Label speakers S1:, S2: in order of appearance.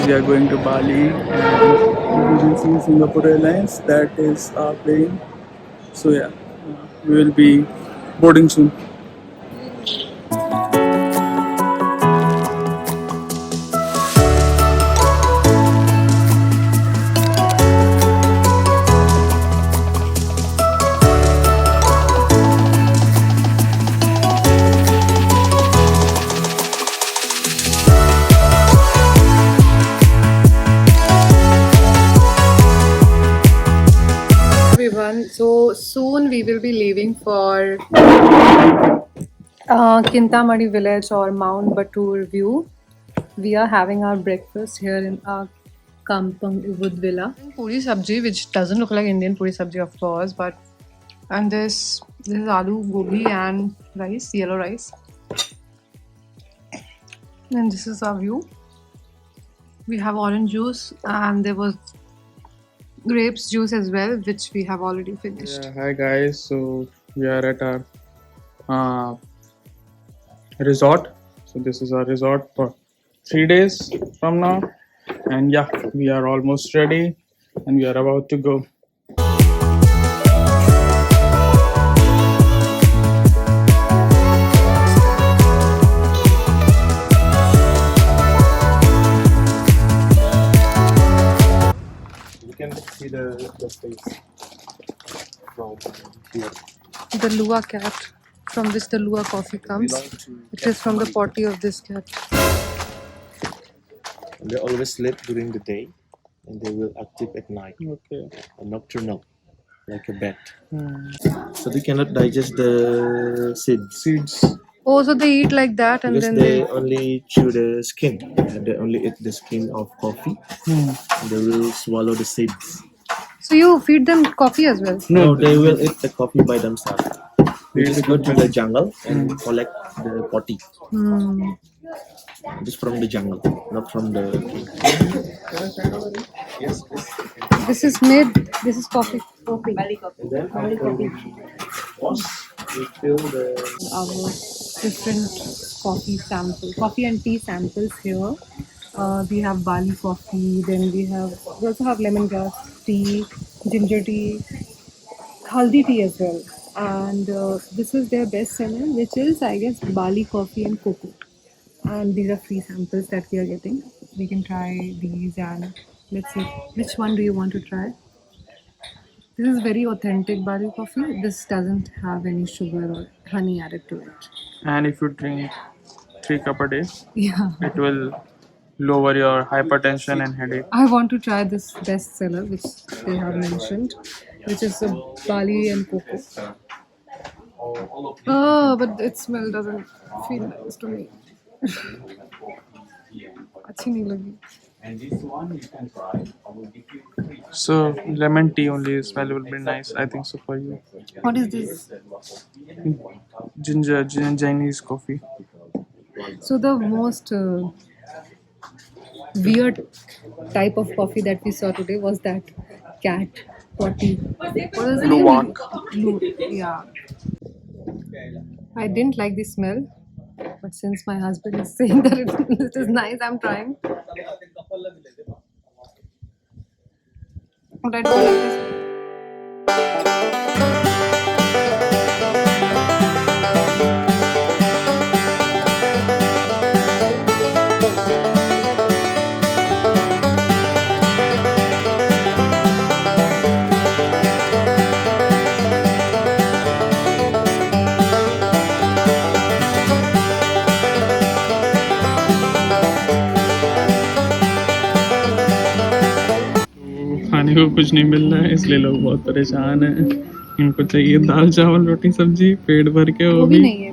S1: we are going to Bali. And we will see Singapore Airlines. That is our plane. So yeah, we will be boarding soon.
S2: Everyone, so soon we will be leaving for Kintamani village or Mount Batur view. We are having our breakfast here in our Kampung Ubud villa. Puri sabji, which doesn't look like Indian puri sabji, of course, but and this is aloo gobi and rice, yellow rice. And this is our view. We have orange juice and there was grapes juice as well, which we have already finished.
S1: Yeah, hi guys. So we are at our resort. So this is our resort for 3 days from now, and yeah, we are almost ready, and we are about to go.
S3: You can see the space from here.
S2: The Lua cat, from which the Lua coffee comes.
S3: Belong to
S2: It is from the potty of this cat.
S3: They always sleep during the day, and they will active at night.
S1: Okay.
S3: A nocturnal, like a bat.
S1: Hmm.
S3: So they cannot digest the seeds
S1: Seeds.
S2: Oh, so they eat like that and
S3: because
S2: then
S3: they
S2: they...
S3: only chew the skin. And they only eat the skin of coffee. And they will swallow the seeds.
S2: So you feed them coffee as well?
S3: No, they will eat the coffee by themselves. They
S1: They
S3: just
S1: eat
S3: go
S1: it
S3: to
S1: by
S3: the jungle and collect the potty.
S2: Hmm.
S3: Just from the jungle, not from the. Yes.
S2: This is made. This is coffee. Coffee.
S3: And then after we wash, we fill the.
S2: Our different coffee and tea samples here. We have Bali coffee. Then we also have lemongrass tea, ginger tea, haldi tea as well. And this is their best seller, which is, I guess, Bali coffee and cocoa. And these are free samples that we are getting. We can try these and let's see which one do you want to try. This is very authentic Bali coffee. This doesn't have any sugar or honey added to it.
S1: And if you drink 3 cup a day,
S2: Yeah.
S1: it will lower your hypertension and headache.
S2: I want to try this best seller which they have mentioned, which is a Bali and cocoa. Oh, but its smell doesn't feel nice to me. अच्छी नहीं लगी.
S1: So lemon tea only smell will be nice. I think so for you.
S2: What is this?
S1: Ginger Chinese coffee.
S2: So the most weird type of coffee that we saw today was that cat potty. What is the name?
S1: Luwak.
S2: Yeah. I didn't like the smell, but since my husband is saying that it is nice, I'm trying. But I don't like this.
S1: खाने को कुछ नहीं मिल रहा है, इसलिए लोग बहुत परेशान हैं. इनको चाहिए दाल चावल रोटी सब्जी पेट भर के, वो भी
S2: नहीं है.